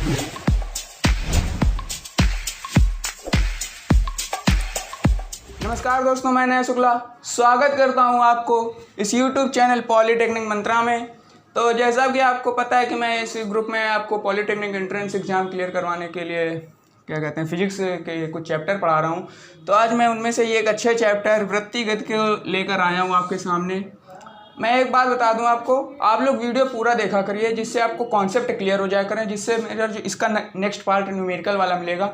नमस्कार दोस्तों, मैं नया शुक्ला स्वागत करता हूं आपको इस YouTube चैनल पॉलीटेक्निक मंत्रा में। तो जैसा कि आपको पता है कि मैं इस ग्रुप में आपको पॉलीटेक्निक एंट्रेंस एग्ज़ाम क्लियर करवाने के लिए क्या कहते हैं फिजिक्स के कुछ चैप्टर पढ़ा रहा हूं। तो आज मैं उनमें से ये एक अच्छे चैप्टर वृत्ति गति को लेकर आया हूं आपके सामने। मैं एक बात बता दूं आपको, आप लोग वीडियो पूरा देखा करिए जिससे आपको कॉन्सेप्ट क्लियर हो जाया करें, जिससे मेरा जो इसका नेक्स्ट पार्ट न्यूमेरिकल वाला मिलेगा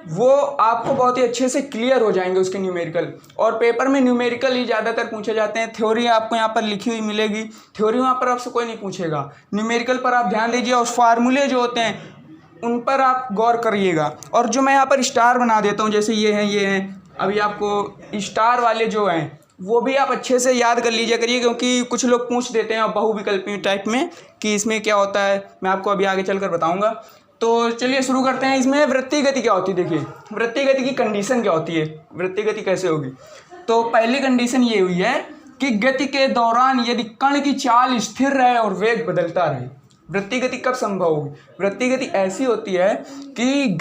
वो आपको बहुत ही अच्छे से क्लियर हो जाएंगे उसके न्यूमेरिकल। और पेपर में न्यूमेरिकल ही ज़्यादातर पूछे जाते हैं, थ्योरी आपको यहाँ पर लिखी हुई मिलेगी, थ्योरी वहाँ पर आपसे कोई नहीं पूछेगा। न्यूमेरिकल पर आप ध्यान दीजिए और फार्मूले जो होते हैं उन पर आप गौर करिएगा। और जो मैं यहाँ पर स्टार बना देता हूँ, जैसे ये हैं, अभी आपको स्टार वाले जो हैं वो भी आप अच्छे से याद कर लीजिए करिए, क्योंकि कुछ लोग पूछ देते हैं बहुविकल्पी टाइप में कि इसमें क्या होता है, मैं आपको अभी आगे चलकर बताऊंगा। तो चलिए शुरू करते हैं। इसमें वृत्ति गति क्या होती है, देखिए वृत्ति गति की कंडीशन क्या होती है, वृत्ति गति कैसे होगी। तो पहली कंडीशन ये हुई है कि गति के दौरान यदि कण की चाल स्थिर रहे और वेग बदलता रहे। वृत्ति गति कब संभव होगी? वृत्ति गति ऐसी होती है कि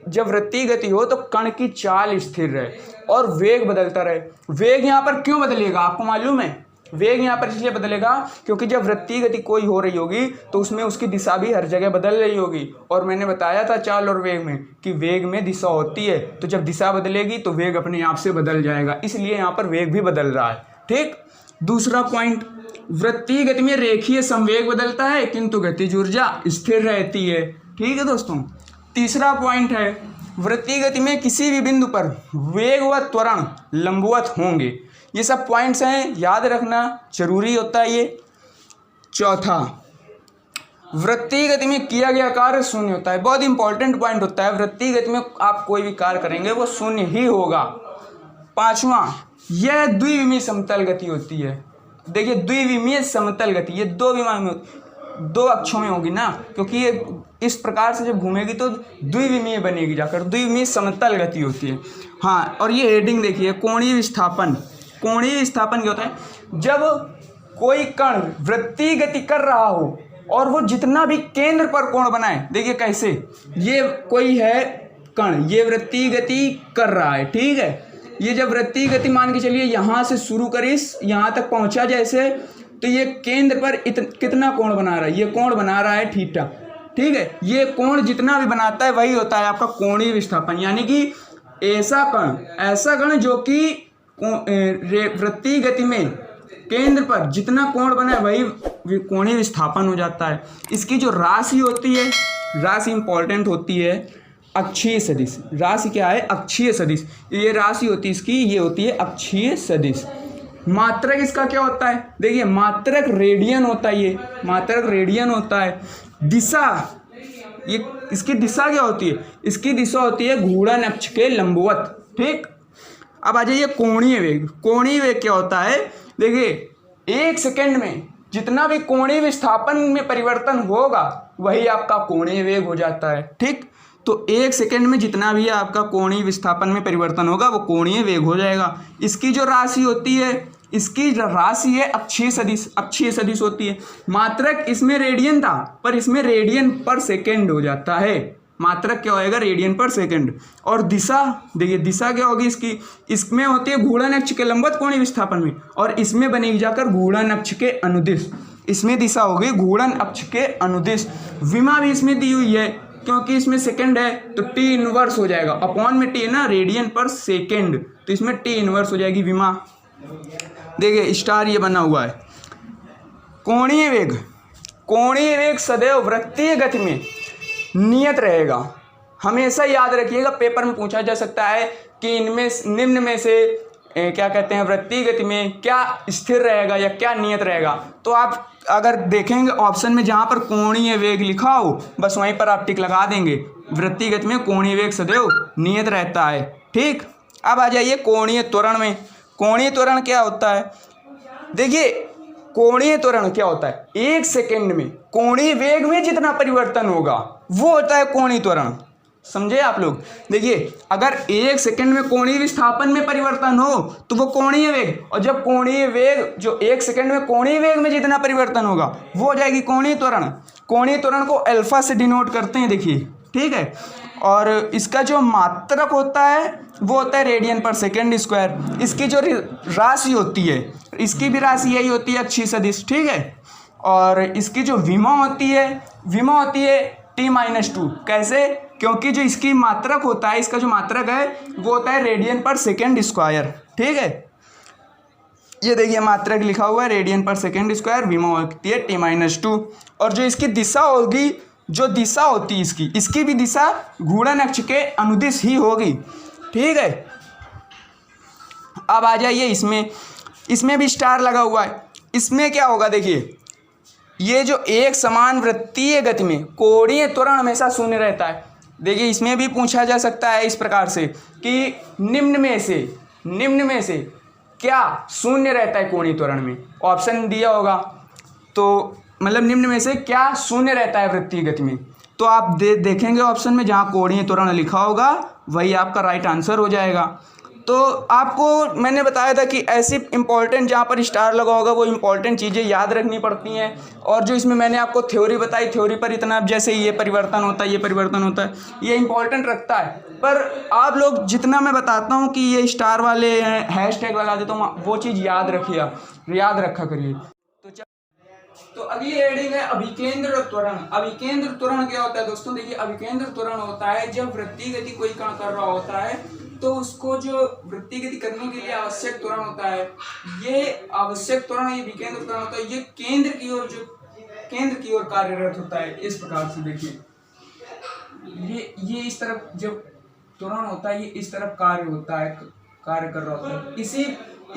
जब वृत्ति गति हो तो कण की चाल स्थिर रहे और वेग बदलता रहे। वेग यहाँ पर क्यों बदलेगा आपको मालूम है? वेग यहाँ पर इसलिए बदलेगा क्योंकि जब वृत्ति गति कोई हो रही होगी तो उसमें उसकी दिशा भी हर जगह बदल रही होगी। और मैंने बताया था चाल और वेग में कि वेग में दिशा होती है, तो जब दिशा बदलेगी तो वेग अपने आप से बदल जाएगा, इसलिए यहाँ पर वेग भी बदल रहा है। ठीक। दूसरा पॉइंट, वृत्तीय गति में रेखीय संवेग बदलता है किंतु गतिज ऊर्जा स्थिर रहती है। ठीक है दोस्तों। तीसरा पॉइंट है, वृत्तीय गति में किसी भी बिंदु पर वेग व त्वरण लंबवत होंगे। ये सब पॉइंट्स हैं, याद रखना जरूरी होता है ये। चौथा, वृत्तीय गति में किया गया कार्य शून्य होता है। बहुत इंपॉर्टेंट पॉइंट होता है, वृत्तीय गति में आप कोई भी कार्य करेंगे वो शून्य ही होगा। पांचवा, यह द्विविमीय समतल गति होती है। देखिए द्विविमीय समतल गति, ये दो अक्षों में होगी ना, क्योंकि ये इस प्रकार से जब घूमेगी तो द्विविमीय बनेगी जाकर, द्विविमीय समतल गति होती है। हाँ, और ये हेडिंग देखिए, कोणीय विस्थापन। कोणीय विस्थापन क्या होता है? जब कोई कण वृत्तीय गति कर रहा हो और वो जितना भी केंद्र पर कोण बनाए, देखिए कैसे, ये कोई है कण, ये वृत्तीय गति कर रहा है, ठीक है। ये जब वृत्तीय गति मान के चलिए यहाँ से शुरू करी यहाँ तक पहुँचा जैसे, तो ये केंद्र पर कितना कोण बना रहा है? ये कोण बना रहा है थीटा, ठीक है। ये कोण जितना भी बनाता है वही होता है आपका कोणीय विस्थापन। यानी कि ऐसा कण जो कि वृत्तीय गति में केंद्र पर जितना कोण बना है वही कोणीय विस्थापन हो जाता है। इसकी जो राशि होती है, राशि इंपॉर्टेंट होती है अक्षीय सदिश। राशि क्या है? अक्षीय सदिश। ये राशि होती है इसकी, ये होती है अक्षीय सदिश। मात्रक इसका क्या होता है? देखिए मात्रक रेडियन होता है, ये मात्रक रेडियन होता है। दिशा, ये इसकी दिशा क्या होती है? इसकी दिशा होती है घूर्णन अक्ष के लंबवत। ठीक। अब आ जाइए कोणीय वेग। कोणीय वेग क्या होता है? देखिए 1 सेकंड में जितना भी कोणीय विस्थापन में परिवर्तन होगा वही आपका कोणीय वेग हो जाता है। ठीक। तो 1 सेकंड में जितना भी आपका कोणीय विस्थापन में परिवर्तन होगा वो कोणीय वेग हो जाएगा। इसकी जो राशि होती है, इसकी राशि है अक्षीय सदिश। अक्षीय सदिश होती है। मात्रक इसमें रेडियन था पर इसमें रेडियन पर सेकेंड हो जाता है। मात्रक क्या होएगा? रेडियन पर सेकेंड। और दिशा, देखिए दिशा क्या होगी इसकी? इसमें होती है घूर्णन अक्ष के लंबवत कोणीय विस्थापन में, और इसमें बनेगी जाकर घूर्णन अक्ष के अनुदिश। इसमें दिशा होगी घूर्णन अक्ष के अनुदिश। विमा भी इसमें दी हुई है, क्योंकि इसमें सेकंड है तो टी इनवर्स हो जाएगा। अपॉन में टी है ना, रेडियन पर सेकंड, तो इसमें टी इनवर्स हो जाएगी विमा। देखिए स्टार ये बना हुआ है। कोणीय वेग, कोणीय वेग सदैव वृत्तीय गति में नियत रहेगा। हमेशा याद रखिएगा, पेपर में पूछा जा सकता है कि इनमें निम्न में से क्या कहते हैं वृत्तीय गति में क्या स्थिर रहेगा या क्या नियत रहेगा। तो आप अगर देखेंगे ऑप्शन में जहाँ पर कोणीय वेग लिखा हो बस वहीं पर आप टिक लगा देंगे। वृत्तीय गति में कोणीय वेग सदैव नियत रहता है। ठीक। अब आ जाइए कोणीय त्वरण में। कोणीय त्वरण क्या होता है? देखिए कोणीय त्वरण क्या होता है? 1 सेकंड में कोणीय वेग में जितना परिवर्तन होगा वो होता है कोणीय त्वरण। समझे आप लोग। देखिए अगर 1 सेकंड में कोणीय विस्थापन में परिवर्तन हो तो वो कोणीय वेग, और जब कोणीय वेग जो 1 सेकंड में कोणीय वेग में जितना परिवर्तन होगा वो हो जाएगी कोणीय त्वरण। कोणीय त्वरण को अल्फा से डिनोट करते हैं, देखिए ठीक है। और इसका जो मात्रक होता है वो होता है रेडियन पर सेकेंड स्क्वायर। इसकी जो राशि होती है, इसकी भी राशि यही होती है अक्षीय सदिश, ठीक है। और इसकी जो विमा होती है t-2। कैसे? क्योंकि जो इसकी मात्रक होता है, इसका जो मात्रक है वो होता है रेडियन पर सेकेंड स्क्वायर, ठीक है। ये देखिए मात्रक लिखा हुआ है रेडियन पर सेकेंड स्क्वायर, विमा होती है t-2। और जो इसकी दिशा होगी, जो दिशा होती है इसकी भी दिशा घूर्णन अक्ष के अनुदिश ही होगी, ठीक है। अब आ जाइए इसमें भी स्टार लगा हुआ है। इसमें क्या होगा, देखिए ये जो एक समान वृत्तीय गति में कोणीय त्वरण हमेशा शून्य रहता है। देखिए इसमें भी पूछा जा सकता है इस प्रकार से कि निम्न में से क्या शून्य रहता है कोणीय त्वरण में। ऑप्शन दिया होगा तो मतलब निम्न में से क्या शून्य रहता है वृत्तीय गति में, तो आप देखेंगे ऑप्शन में जहाँ कोणीय त्वरण लिखा होगा वही आपका राइट आंसर हो जाएगा। तो आपको मैंने बताया था कि ऐसी इंपॉर्टेंट जहाँ पर स्टार लगा होगा वो इंपॉर्टेंट चीज़ें याद रखनी पड़ती हैं। और जो इसमें मैंने आपको थ्योरी बताई, थ्योरी पर इतना जैसे ये परिवर्तन होता है, ये परिवर्तन होता है, ये इंपॉर्टेंट रखता है। पर आप लोग जितना मैं बताता हूँ कि ये स्टार वाले हैशटैग लगा देता हूँ, वो चीज़ याद रखा करिए। तो अगली हेडिंग है अभिकेंद्र त्वरण। अभिकेंद्र त्वरण क्या होता है दोस्तों? देखिए अभिकेंद्र त्वरण होता है जब वृत्तीय गति कोई कण कर रहा होता है तो उसको जो वृत्तीय गति करने के लिए आवश्यक त्वरण होता है, ये आवश्यक त्वरण, ये विकेंद्र त्वरण होता है, ये केंद्र की ओर कार्यरत होता है। इस प्रकार से देखिए ये इस तरफ जब त्वरण होता है, ये इस तरफ कार्य कर रहा होता है।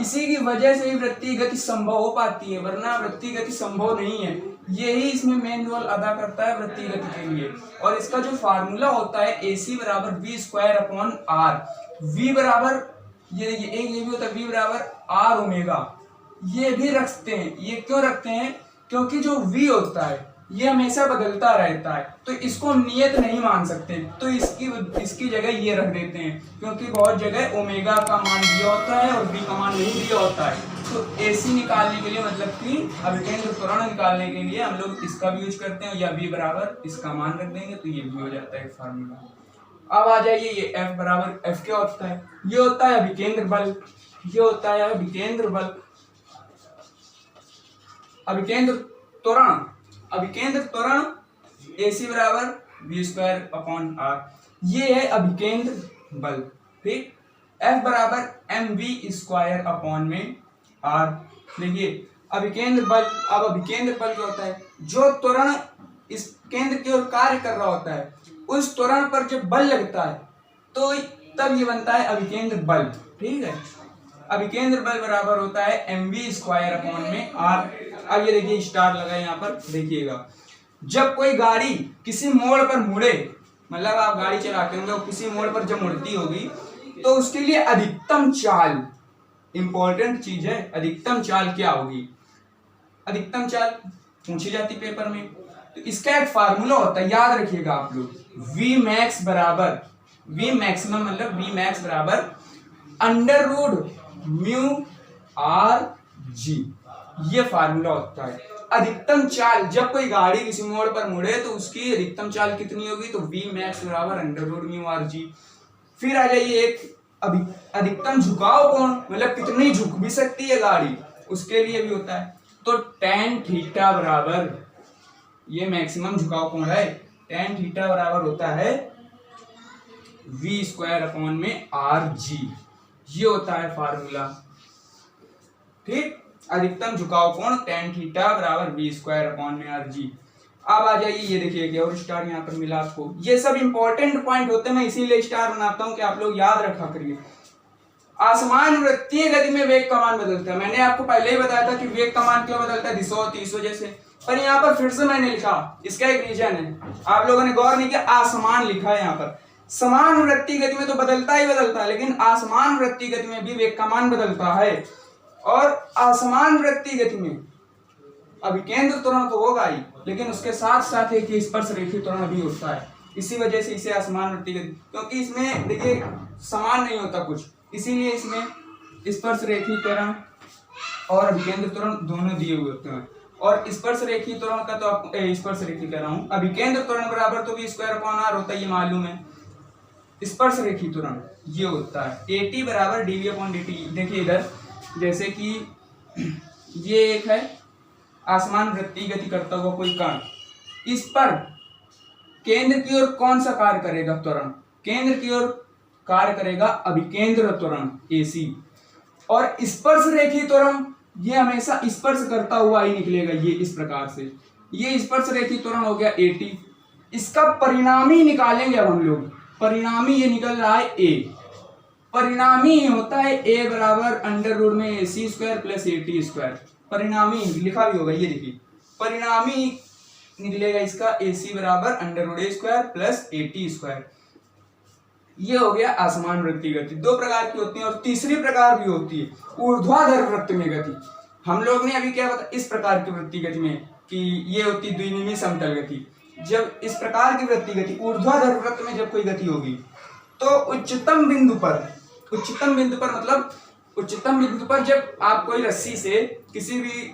इसी की वजह से ही वृत्तीय गति संभव हो पाती है, वरना वृत्तीय गति संभव नहीं है। यही इसमें मेन रोल अदा करता है वृत्तीय गति के लिए। और इसका जो फार्मूला होता है AC बराबर v²/r। v बराबर ये भी होता है v बराबर r ओमेगा। ये भी रखते हैं। ये क्यों रखते हैं? क्योंकि जो v होता है ये हमेशा बदलता रहता है, तो इसको नियत नहीं मान सकते, तो इसकी जगह ये रख देते हैं, क्योंकि बहुत जगह ओमेगा का मान दिया होता है और v का मान नहीं दिया होता है। तो AC निकालने के लिए, मतलब कि अभिकेंद्र त्वरण निकालने के लिए हम लोग इसका भी यूज करते हैं, या v बराबर इसका मान रख देंगे तो ये भी हो जाता है फार्मूला। अब आ जाइए ये F बराबर, F क्या होता है? ये होता है अभिकेंद्र बल। ये होता है अभिकेंद्र बल। अभिकेंद्र त्वरण AC बराबर v²/r। ये है अभिकेंद्र बल, ठीक। F बराबर mv²/r। देखिए अभिकेंद्र बल। अब अभिकेंद्र बल क्या होता है? जो त्वरण इस केंद्र की ओर कार्य कर रहा होता है, उस त्वरण पर जब बल लगता है तो तब ये बनता है अभिकेंद्र बल, ठीक है। अभिकेंद्र बल बराबर होता है mv²/r। अब ये देखिए स्टार लगा है यहाँ पर, देखिएगा जब कोई गाड़ी किसी मोड़ पर मुड़े, मतलब आप गाड़ी चलाते होंगे और किसी मोड़ पर जब मुड़ती होगी तो उसके लिए अधिकतम चाल, इंपॉर्टेंट चीज है, अधिकतम चाल क्या होगी? अधिकतम चाल पूछी जाती पेपर में, तो इसका एक फार्मूला होता है, याद रखिएगा आप लोग। Vmax बराबर, Vmaximum मतलब Vmax बराबर √μrg, ये फार्मूला होता है। अधिकतम चाल, जब कोई गाड़ी किसी मोड़ पर मुड़े तो उसकी अधिकतम चाल कितनी होगी? तो Vmax बराबर √μrg। फिर आ जाइए एक अधिकतम झुकाव कोण, मतलब कितनी झुक भी सकती है गाड़ी, उसके लिए भी होता है। तो tan थीटा बराबर, ये मैक्सिमम झुकाव कोण है, tan थीटा बराबर होता है v²/rg। ये होता है फार्मूला, ठीक। अधिकतम झुकाव कोण tan थीटा बराबर v²/rg। अब आ जाइए ये देखिए और स्टार यहाँ पर मिला आपको। ये सब इंपॉर्टेंट पॉइंट होते हैं, मैं इसीलिए स्टार बनाता हूँ कि आप लोग याद रखा करिए। आसमान वृत्तीय गति में वेग का मान बदलता है। मैंने आपको पहले ही बताया था कि वेग का मान क्यों बदलता है, दिशा होती है इस वजह से। पर यहाँ पर फिर से मैंने लिखा, इसका एक रीजन है, आप लोगों ने गौर नहीं किया, आसमान लिखा है यहाँ पर। समान वृत्तीय गति में तो बदलता ही बदलता है, लेकिन आसमान वृत्तीय गति में भी वेग का मान बदलता है। और असमान वृत्तीय गति में अभिकेंद्र त्वरण तो होगा ही, लेकिन उसके साथ साथ एक स्पर्श रेखीय त्वरण भी होता है। इसी वजह से इसे असमान वृत्तीय गति, क्योंकि इसमें देखिए समान नहीं होता कुछ, इसीलिए इसमें स्पर्श रेखीय त्वरण और अभिकेंद्र त्वरण दोनों दिए हुए होते हैं। और स्पर्श रेखीय त्वरण का तो आपको स्पर्श रेखीय कह रहा हूँ, अभिकेंद्र त्वरण बराबर तो v²/r होता है, ये मालूम है। स्पर्श रेखीय त्वरण ये होता है AT बराबर dv/dt। देखिए इधर जैसे कि ये एक है आसमान वृत्तीय गति करता हुआ कोई कण, इस पर केंद्र की ओर कौन सा कार्य करेगा त्वरण, केंद्र की ओर कार्य करेगा अभिकेंद्र त्वरण AC। और स्पर्श रेखीय त्वरण ये हमेशा स्पर्श करता हुआ ही निकलेगा, ये इस प्रकार से, ये स्पर्श रेखीय त्वरण हो गया AT। इसका परिणामी निकालेंगे अब हम लोग, परिणामी ये निकल रहा है A, परिणामी होता है A बराबर अंडर रूट में AC² प्लस AT², परिणामी लिखा भी होगा, ये देखिए परिणामी निकलेगा इसका AC बराबर √A² प्लस AT²। ये हो गया असमान वृत्तीय गति। दो प्रकार की होती है, और तीसरी प्रकार भी होती है ऊर्ध्वाधर वृत्त में गति। हम लोग ने अभी क्या बताया इस प्रकार की वृत्तीय गति में कि ये होती द्विनिमी समतल गति। जब इस प्रकार की वृत्तीय गति ऊर्ध्वाधर वृत्त में जब कोई गति होगी तो उच्चतम बिंदु पर मतलब उच्चतम बिंदु पर जब आप कोई रस्सी से किसी भी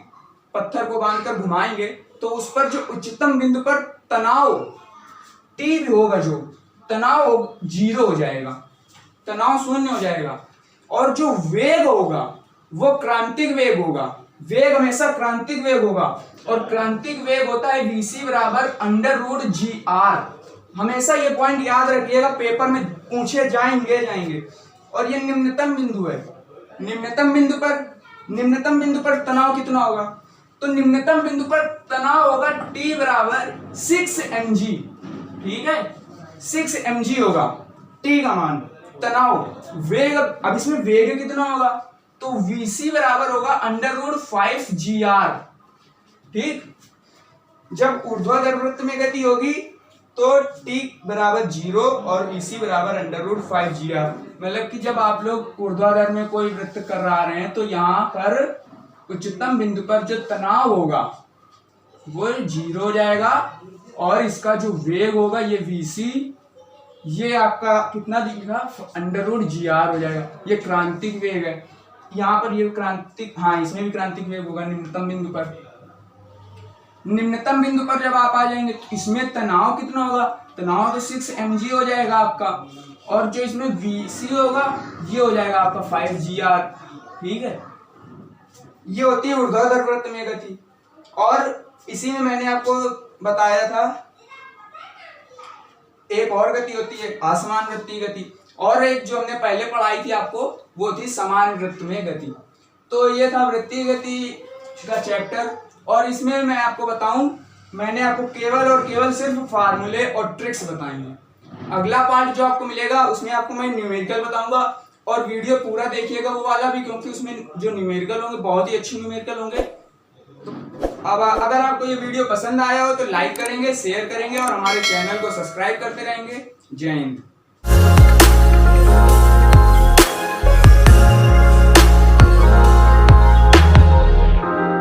पत्थर को बांधकर घुमाएंगे तो उस पर जो उच्चतम बिंदु पर तनाव T भी होगा, जो तनाव 0 हो जाएगा, तनाव 0 हो जाएगा। और जो वेग होगा वो क्रांतिक वेग होगा, वेग हमेशा क्रांतिक वेग होगा, और क्रांतिक वेग होता है VC बराबर √GR। हमेशा ये पॉइंट याद रखिएगा, पेपर में पूछे जाएंगे। और ये निम्नतम बिंदु है, निम्नतम बिंदु पर तनाव कितना होगा, तो निम्नतम बिंदु पर तनाव होगा T बराबर 6 mg। ठीक है, 6 mg होगा T का मान, तनाव। वेग, अब इसमें वेग कितना होगा, तो VC बराबर होगा √5GR। ठीक, जब ऊर्ध्वाधर वृत्त में गति होगी तो T बराबर 0 और VC बराबर √5GR। मतलब कि जब आप लोग ऊर्ध्वाधर में कोई वृत्त कर रहे हैं तो यहाँ पर उच्चतम बिंदु पर जो तनाव होगा वो 0 हो जाएगा, और इसका जो वेग होगा ये VC, ये आपका कितना दिखेगा √GR हो जाएगा। ये क्रांतिक वेग है, यहाँ पर ये क्रांतिक, हाँ इसमें भी क्रांतिक वेग होगा निम्नतम बिंदु पर। निम्नतम बिंदु पर जब आप आ जाएंगे तो इसमें तनाव कितना होगा, तनाव तो 6 mg हो जाएगा आपका, और जो इसमें VC होगा ये हो जाएगा आपका 5GR। ठीक है, ये होती है ऊर्ध्वाधर वृत्त में गति। और इसी में मैंने आपको बताया था एक और गति होती है असमान वृत्तीय गति, और एक जो हमने पहले पढ़ाई थी आपको वो थी समान वृत्त में गति। तो ये था वृत्तीय गति का चैप्टर, और इसमें मैं आपको बताऊं, मैंने आपको केवल और केवल सिर्फ फार्मूले और ट्रिक्स बताए हैं। अगला पार्ट जो आपको मिलेगा उसमें आपको मैं न्यूमेरिकल बताऊंगा, और वीडियो पूरा देखिएगा वो वाला भी, क्योंकि उसमें जो न्यूमेरिकल होंगे बहुत ही अच्छे न्यूमेरिकल होंगे। तो अब अगर आपको ये वीडियो पसंद आया हो तो लाइक करेंगे, शेयर करेंगे और हमारे चैनल को सब्सक्राइब करते रहेंगे। जय हिंद।